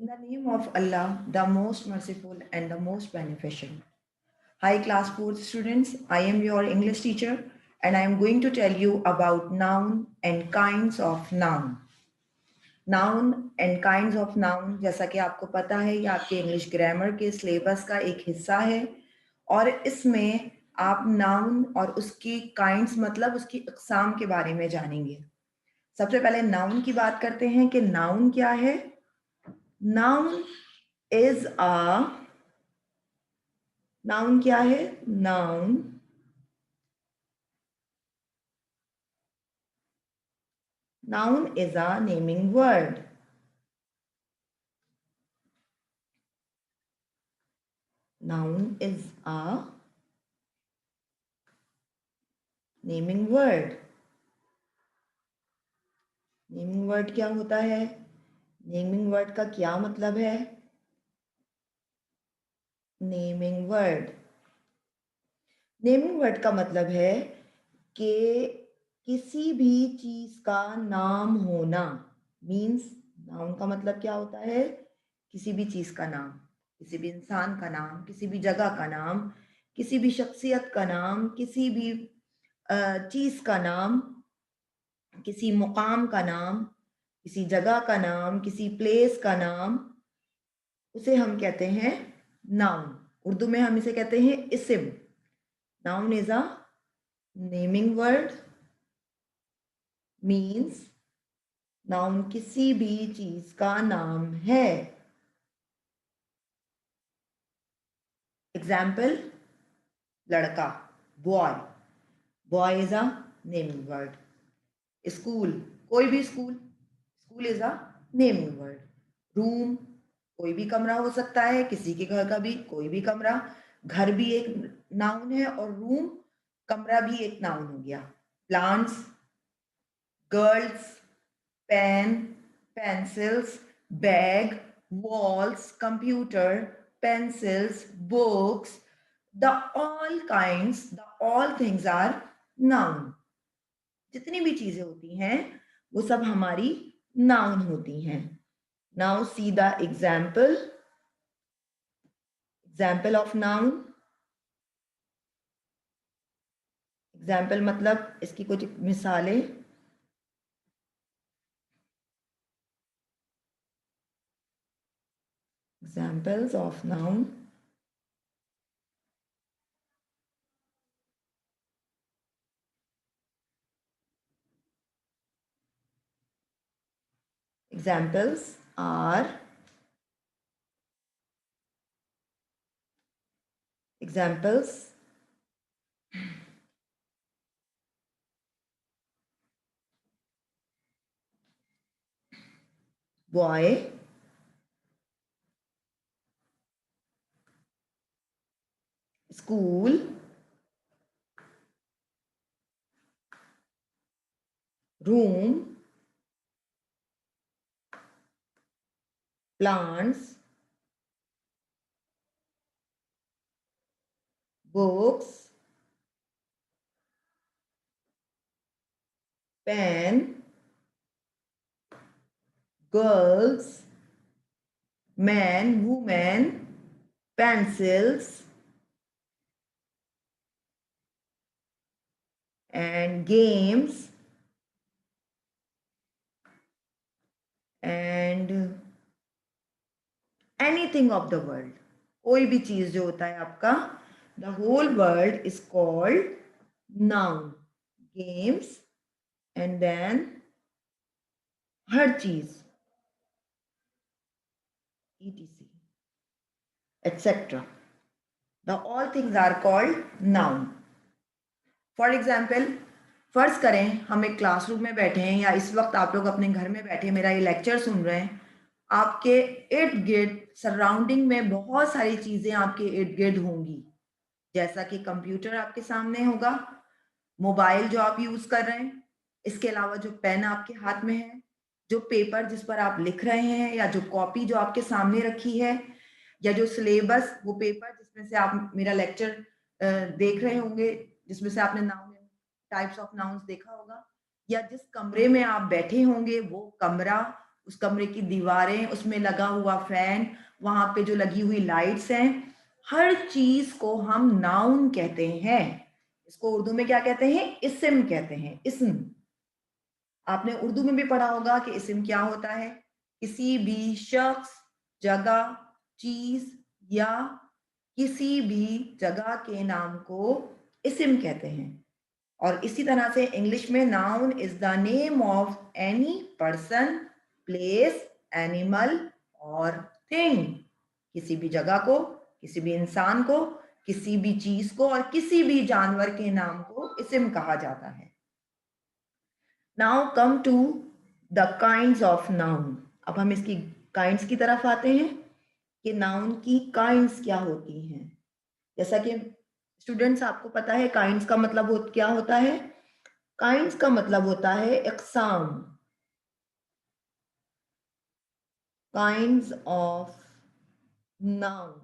In the name of Allah, the most merciful and the most beneficent. Hi, class 4 students. I am your English teacher and I am going to tell you about noun and kinds of noun. Noun and kinds of noun, जैसा कि आपको पता है, ये आपके English grammar के syllabus का एक हिस्सा है और इसमें आप नाउन और उसकी काइंड्स मतलब उसकी अक़साम के बारे में जानेंगे। सबसे पहले नाउन की बात करते हैं कि नाउन क्या है। नाउन इज अ नाउन क्या है? Noun is a naming word. Noun is a naming word. Naming word क्या होता है? नेमिंग वर्ड का क्या मतलब है? नेमिंग वर्ड, नेमिंग वर्ड का मतलब है कि किसी भी चीज का नाम होना। मीन्स नाउन का मतलब क्या होता है? किसी भी चीज का नाम, किसी भी इंसान का नाम, किसी भी जगह का नाम, किसी भी शख्सियत का नाम, किसी भी चीज का नाम, किसी मुकाम का नाम, किसी जगह का नाम, किसी प्लेस का नाम, उसे हम कहते हैं नाउन। उर्दू में हम इसे कहते हैं इस्म। Noun is a naming word, means noun किसी भी चीज का नाम है। एग्जाम्पल, लड़का, boy. Boy is a naming word. School, कोई भी school, school is a naming word. Room, कोई भी कमरा हो सकता है, किसी के घर का भी कोई भी कमरा। घर भी एक नाउन है और रूम, कमरा भी एक नाउन हो गया। Plants, girls, pen, pencils, bag, walls, computer, pencils, books, the all things are noun। जितनी भी चीजें होती हैं वो सब हमारी नाउन होती हैं। Now see the example of noun. Example मतलब इसकी कुछ मिसालें। Examples of noun. Examples are examples boy, school, room, plants, books, pen, girls, man, woman, pencils, and games, and anything of the world। कोई भी चीज जो होता है आपका, the whole world is called noun। games, and then हर चीज, etc, etc, the all things are called noun। For example, फर्ज करें हम एक क्लासरूम में बैठे हैं या इस वक्त आप लोग अपने घर में बैठे मेरा ये लेक्चर सुन रहे हैं। आपके इर्द गिर्द सराउंडिंग में बहुत सारी चीजें आपके इर्द गिर्द होंगी, जैसा कि कंप्यूटर आपके सामने होगा, मोबाइल जो आप यूज कर रहे हैं, इसके अलावा जो पेन आपके हाथ में है, जो पेपर जिस पर आप लिख रहे हैं, या जो कॉपी जो आपके सामने रखी है, या जो सिलेबस वो पेपर जिसमें से आप मेरा लेक्चर देख रहे होंगे, जिसमें से आपने नाउन टाइप्स ऑफ नाउन्स देखा होगा, या जिस कमरे में आप बैठे होंगे वो कमरा, उस कमरे की दीवारें, उसमें लगा हुआ फैन, वहां पे जो लगी हुई लाइट्स हैं, हर चीज को हम नाउन कहते हैं। इसको उर्दू में क्या कहते हैं? इस्म कहते हैं, इस्म। आपने उर्दू में भी पढ़ा होगा कि इस्म क्या होता है। किसी भी शख्स, जगह, चीज या किसी भी जगह के नाम को इस्म कहते हैं। और इसी तरह से इंग्लिश में noun is the name of any person, place, animal और थिंग। किसी भी जगह को, किसी भी इंसान को, किसी भी चीज को और किसी भी जानवर के नाम को इस्म कहा जाता है। Now come to the kinds of noun. अब हम इसकी काइंड्स की तरफ आते हैं कि नाउन की काइंड्स क्या होती हैं। जैसा कि स्टूडेंट्स आपको पता है काइंड्स का मतलब क्या होता है। काइंड्स का मतलब होता है इकसाम। Kinds of noun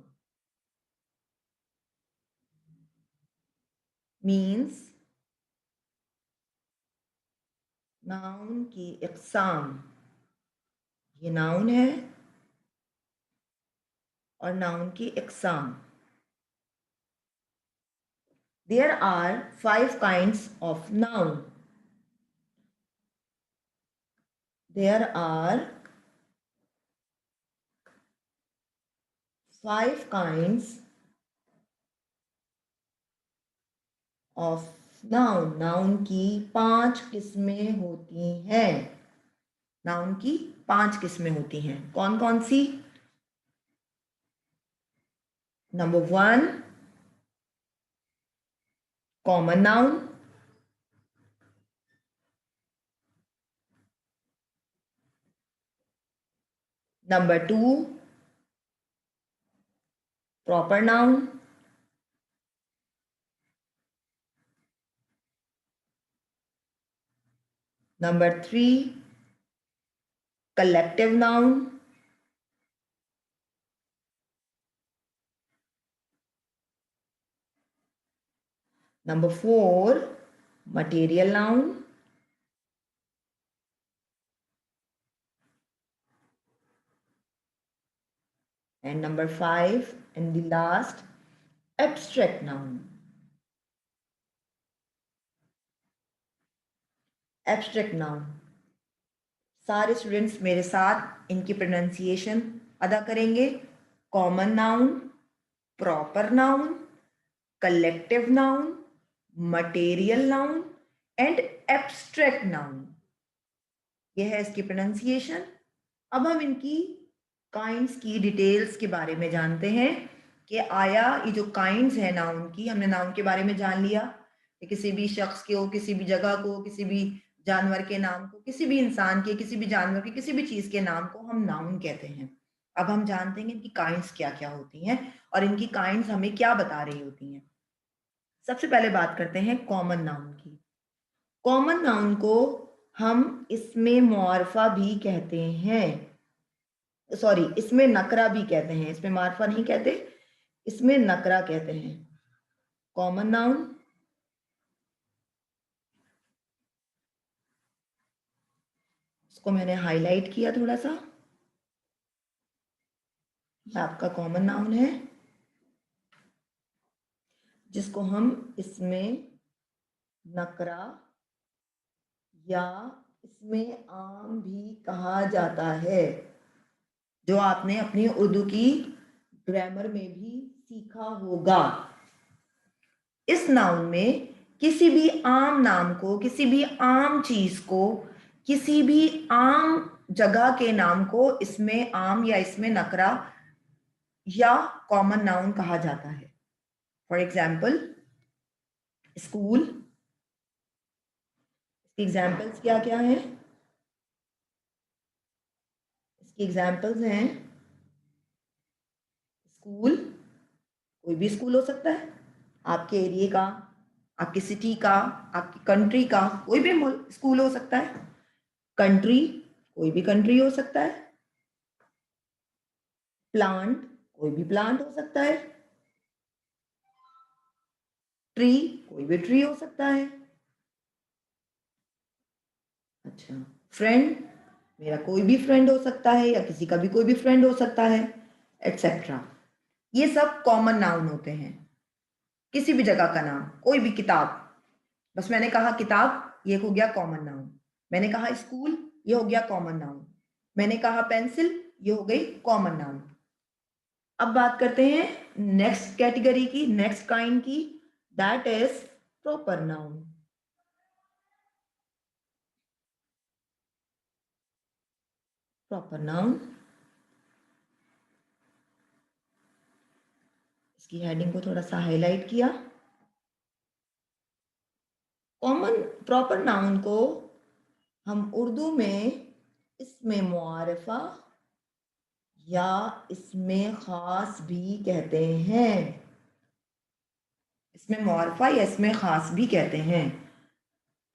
means noun की इकसाम। ये नाउन है और नाउन की इकसाम। There are 5 kinds of noun. There are 5 kinds of noun. Noun की 5 किस्में होती हैं। नाउन की 5 किस्में होती हैं। कौन कौन सी? Number 1, common noun. Number 2, proper noun. Number 3, collective noun. Number 4, material noun. And number 5, and the last, abstract noun. Abstract noun. सारे स्टूडेंट्स मेरे साथ इनकी प्रोनाउंसिएशन अदा करेंगे। Common noun, proper noun, collective noun, material noun and abstract noun. यह है इसकी pronunciation. अब हम इनकी काइंड्स की डिटेल्स के बारे में जानते हैं कि आया ये जो काइंड्स है नाउन की, हमने नाउन के बारे में जान लिया कि किसी भी शख्स को, किसी भी जगह को, किसी भी जानवर के नाम को, किसी भी इंसान के, किसी भी जानवर के, किसी भी चीज के नाम को हम नाउन कहते हैं। अब हम जानते हैं इनकी काइंड्स क्या क्या होती हैं और इनकी काइंड्स हमें क्या बता रही होती हैं। सबसे पहले बात करते हैं कॉमन नाउन की। कॉमन नाउन को हम इसमें मुआरफा भी कहते हैं, सॉरी इसमें नकरा भी कहते हैं। इसमें मार्फा नहीं कहते, इसमें नकरा कहते हैं। कॉमन नाउन, इसको मैंने हाईलाइट किया थोड़ा सा, आपका कॉमन नाउन है जिसको हम इसमें नकरा या इसमें आम भी कहा जाता है, जो आपने अपनी उर्दू की ग्रामर में भी सीखा होगा। इस नाउन में किसी भी आम नाम को, किसी भी आम चीज को, किसी भी आम जगह के नाम को इसमें आम या इसमें नकरा या कॉमन नाउन कहा जाता है। For example school. इसकी एग्जाम्पल्स क्या क्या हैं? इसकी एग्जाम्पल्स हैं स्कूल, कोई भी स्कूल हो सकता है, आपके एरिया का, आपकी सिटी का, आपकी कंट्री का कोई भी स्कूल हो सकता है। कंट्री, कोई भी कंट्री हो सकता है। प्लांट, कोई भी प्लांट हो सकता है। ट्री, कोई भी ट्री हो सकता है। अच्छा, फ्रेंड, मेरा कोई भी फ्रेंड हो सकता है या किसी का भी कोई भी फ्रेंड हो सकता है, एटसेट्रा। ये सब कॉमन नाउन होते हैं। किसी भी जगह का नाम, कोई भी किताब, बस मैंने कहा किताब, ये हो गया कॉमन नाउन। मैंने कहा स्कूल, ये हो गया कॉमन नाउन। मैंने कहा पेंसिल, ये हो गई कॉमन नाउन। अब बात करते हैं नेक्स्ट कैटेगरी की, नेक्स्ट काइंड की, that is proper noun. Proper noun, इसकी हेडिंग को थोड़ा सा हाईलाइट किया। कॉमन प्रॉपर नाउन को हम उर्दू में इसमें मुआरफा या इसमें खास भी कहते हैं। इसमें मुआरफा या इसमें खास भी कहते हैं।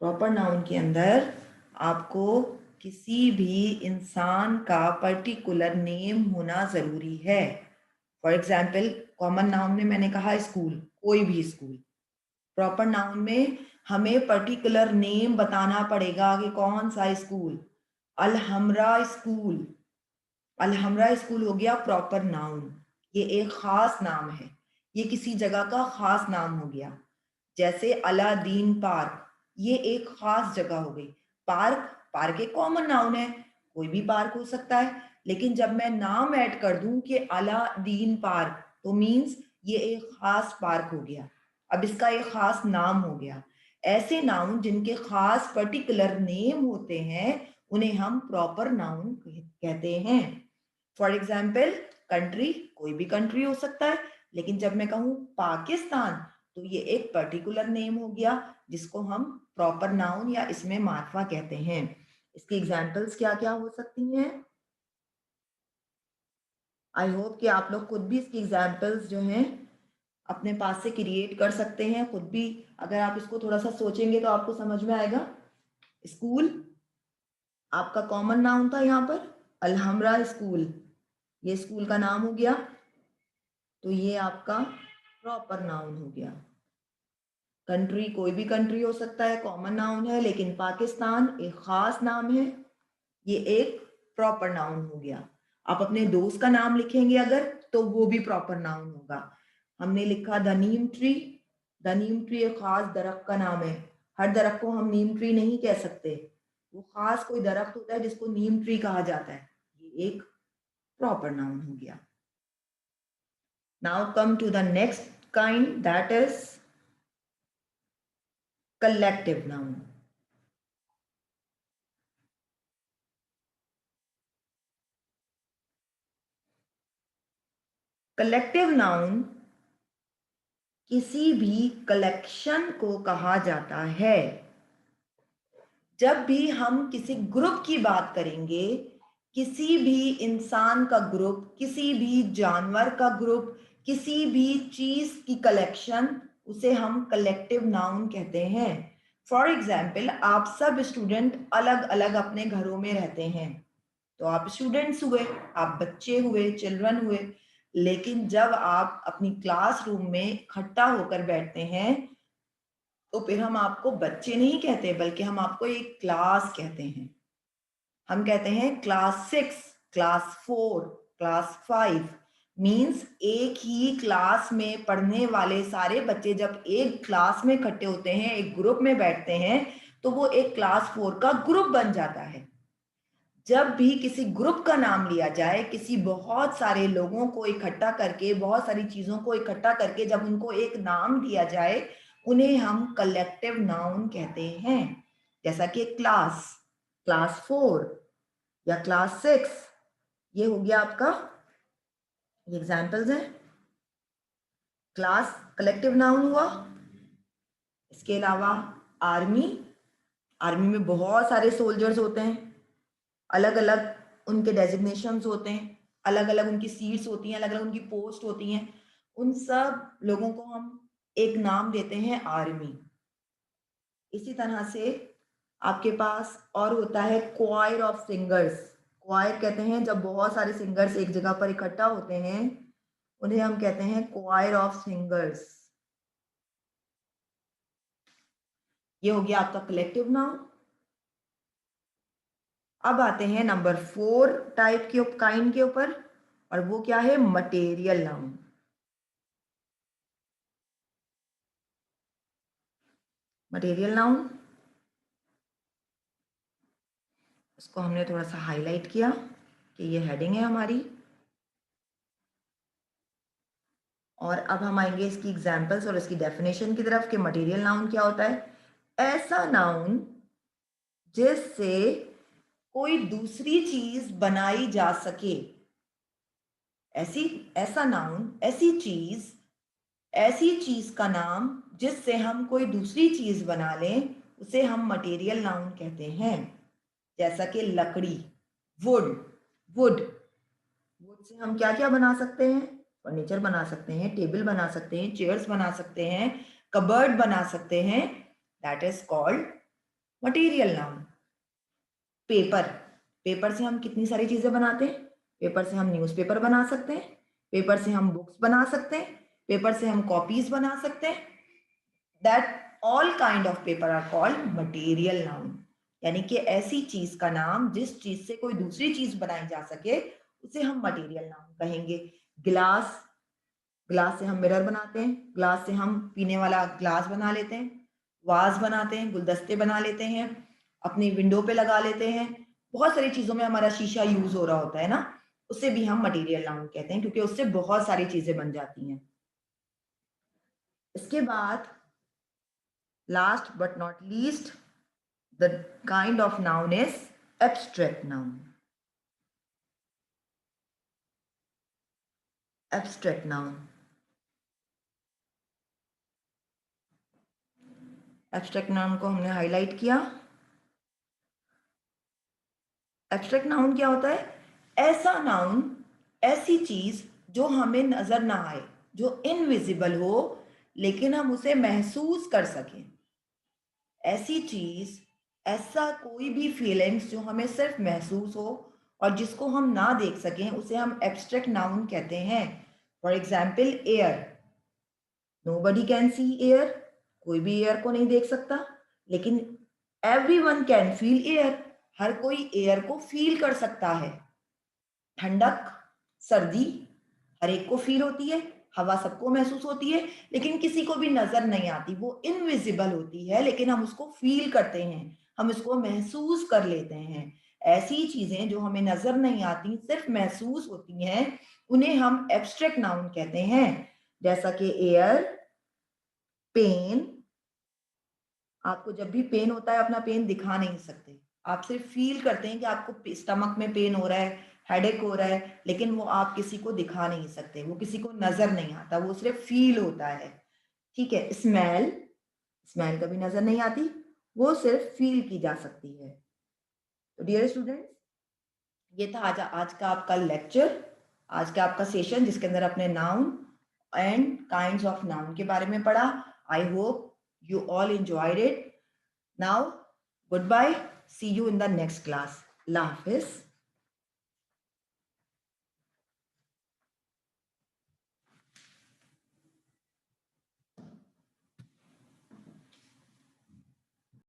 प्रॉपर नाउन के अंदर आपको किसी भी इंसान का पर्टिकुलर नेम होना ज़रूरी है। फॉर एग्जाम्पल, कॉमन नाउन में मैंने कहा स्कूल, कोई भी स्कूल। प्रॉपर नाउन में हमें पर्टिकुलर नेम बताना पड़ेगा कि कौन सा school. Alhamra school, Alhamra school हो गया प्रॉपर नाउन। ये एक खास नाम है, ये किसी जगह का खास नाम हो गया। जैसे अलादीन पार्क, ये एक खास जगह हो गई। पार्क, पार्क एक कॉमन नाउन है, कोई भी पार्क हो सकता है। लेकिन जब मैं नाम ऐड कर दूं कि अलादीन पार्क, तो मीन्स ये एक खास पार्क हो गया। अब इसका एक खास नाम हो गया। ऐसे नाउन जिनके खास पर्टिकुलर नेम होते हैं, उन्हें हम प्रॉपर नाउन कहते हैं। फॉर एग्जाम्पल, कंट्री, कोई भी कंट्री हो सकता है। लेकिन जब मैं कहूँ पाकिस्तान, तो ये एक पर्टिकुलर नेम हो गया जिसको हम प्रॉपर नाउन या इसमें मार्फा कहते हैं। इसकी एग्जाम्पल्स क्या क्या हो सकती हैं? आई होप कि आप लोग खुद भी इसकी एग्जाम्पल्स जो हैं अपने पास से क्रिएट कर सकते हैं। खुद भी अगर आप इसको थोड़ा सा सोचेंगे तो आपको समझ में आएगा। स्कूल आपका कॉमन नाउन था यहाँ पर, अलहमरा स्कूल, ये स्कूल का नाम हो गया, तो ये आपका प्रॉपर नाउन हो गया। कंट्री, कोई भी कंट्री हो सकता है, कॉमन नाउन है। लेकिन पाकिस्तान एक खास नाम है, ये एक प्रॉपर नाउन हो गया। आप अपने दोस्त का नाम लिखेंगे अगर, तो वो भी प्रॉपर नाउन होगा। हमने लिखा the Neem tree, the Neem tree एक खास दरख्त का नाम है। हर दरख्त को हम नीम ट्री नहीं कह सकते, वो खास कोई दरख्त होता है जिसको नीम ट्री कहा जाता है, ये एक प्रॉपर नाउन हो गया। Now come to the next kind, that is collective noun. Collective noun किसी भी कलेक्शन को कहा जाता है। जब भी हम किसी ग्रुप की बात करेंगे, किसी भी इंसान का ग्रुप, किसी भी जानवर का ग्रुप, किसी भी चीज की कलेक्शन, उसे हम कलेक्टिव नाउन कहते हैं। फॉर एग्जाम्पल, आप सब स्टूडेंट अलग अलग अपने घरों में रहते हैं, तो आप स्टूडेंट्स हुए, आप बच्चे हुए, चिल्ड्रन हुए। लेकिन जब आप अपनी क्लासरूम में इकट्ठा होकर बैठते हैं, तो फिर हम आपको बच्चे नहीं कहते, बल्कि हम आपको एक क्लास कहते हैं। हम कहते हैं क्लास 6, क्लास 4, क्लास 5। मीन्स एक ही क्लास में पढ़ने वाले सारे बच्चे जब एक क्लास में इकट्ठे होते हैं, एक ग्रुप में बैठते हैं, तो वो एक क्लास 4 का ग्रुप बन जाता है। जब भी किसी ग्रुप का नाम लिया जाए, किसी बहुत सारे लोगों को इकट्ठा करके, बहुत सारी चीजों को इकट्ठा करके जब उनको एक नाम दिया जाए, उन्हें हम कलेक्टिव नाउन कहते हैं। जैसा कि क्लास, क्लास 4 या क्लास 6, ये हो गया आपका, ये एग्जाम्पल्स हैं। क्लास कलेक्टिव नाउन हुआ। इसके अलावा आर्मी, आर्मी में बहुत सारे सोल्जर्स होते हैं, अलग अलग उनके डेजिग्नेशंस होते हैं, अलग अलग उनकी सीट्स होती हैं, अलग अलग उनकी पोस्ट होती हैं। उन सब लोगों को हम एक नाम देते हैं आर्मी। इसी तरह से आपके पास और होता है क्वायर ऑफ सिंगर्स। क्वायर कहते हैं जब बहुत सारे सिंगर्स एक जगह पर इकट्ठा होते हैं, उन्हें हम कहते हैं क्वायर ऑफ सिंगर्स। ये हो गया आपका कलेक्टिव नाउन। अब आते हैं नंबर 4 टाइप के काइंड के ऊपर, और वो क्या है? Material noun. मटेरियल नाउन, इसको हमने थोड़ा सा हाईलाइट किया कि ये हेडिंग है हमारी। और अब हम आएंगे इसकी एग्जांपल्स और इसकी डेफिनेशन की तरफ कि मटेरियल नाउन क्या होता है। ऐसा नाउन जिससे कोई दूसरी चीज बनाई जा सके। ऐसा नाउन, ऐसी चीज का नाम जिससे हम कोई दूसरी चीज बना लें, उसे हम मटेरियल नाउन कहते हैं। जैसा कि लकड़ी, वुड। वुड वुड से हम क्या क्या बना सकते हैं? फर्नीचर बना सकते हैं, टेबल बना सकते हैं, चेयर्स बना सकते हैं, कबर्ड बना सकते हैं। That is called material noun. Paper, paper से हम कितनी सारी चीजें बनाते हैं। पेपर से हम न्यूज़पेपर बना सकते हैं, पेपर से हम बुक्स बना सकते हैं, पेपर से हम कॉपीज बना सकते हैं। That all kind of paper are called material noun. यानी कि ऐसी चीज का नाम जिस चीज से कोई दूसरी चीज बनाई जा सके, उसे हम मटेरियल नाउन कहेंगे। ग्लास, ग्लास से हम मिरर बनाते हैं, ग्लास से हम पीने वाला ग्लास बना लेते हैं, वाज बनाते हैं, गुलदस्ते बना लेते हैं, अपनी विंडो पे लगा लेते हैं। बहुत सारी चीजों में हमारा शीशा यूज हो रहा होता है ना, उसे भी हम मटेरियल नाउन कहते हैं, क्योंकि उससे बहुत सारी चीजें बन जाती हैं। इसके बाद last but not least, the kind of noun is abstract noun. Abstract noun, abstract noun को हमने हाईलाइट किया। एब्स्ट्रैक्ट नाउन क्या होता है? ऐसा नाउन, ऐसी चीज जो हमें नजर ना आए, जो इनविजिबल हो, लेकिन हम उसे महसूस कर सकें। ऐसी चीज, ऐसा कोई भी फीलिंग्स जो हमें सिर्फ महसूस हो और जिसको हम ना देख सकें, उसे हम एब्स्ट्रैक्ट नाउन कहते हैं। For example air, nobody can see air. कोई भी एयर को नहीं देख सकता, लेकिन एवरीवन कैन फील एयर। हर कोई एयर को फील कर सकता है। ठंडक, सर्दी हर एक को फील होती है, हवा सबको महसूस होती है, लेकिन किसी को भी नजर नहीं आती, वो इनविजिबल होती है, लेकिन हम उसको फील करते हैं, हम इसको महसूस कर लेते हैं। ऐसी चीजें जो हमें नजर नहीं आती, सिर्फ महसूस होती हैं, उन्हें हम एब्स्ट्रैक्ट नाउन कहते हैं। जैसा कि एयर, पेन। आपको जब भी पेन होता है, अपना पेन दिखा नहीं सकते, आप सिर्फ फील करते हैं कि आपको स्टमक में पेन हो रहा है, हेडेक हो रहा है, लेकिन वो आप किसी को दिखा नहीं सकते, वो किसी को नजर नहीं आता, वो सिर्फ फील होता है। ठीक है। स्मेल, स्मेल कभी नजर नहीं आती, वो सिर्फ फील की जा सकती है। तो डियर स्टूडेंट्स, ये था आज का आपका लेक्चर, आज का आपका सेशन, जिसके अंदर अपने noun and kinds of noun के बारे में पढ़ा। I hope you all enjoyed it. Now, goodbye. See you in the next class. Allah Hafiz.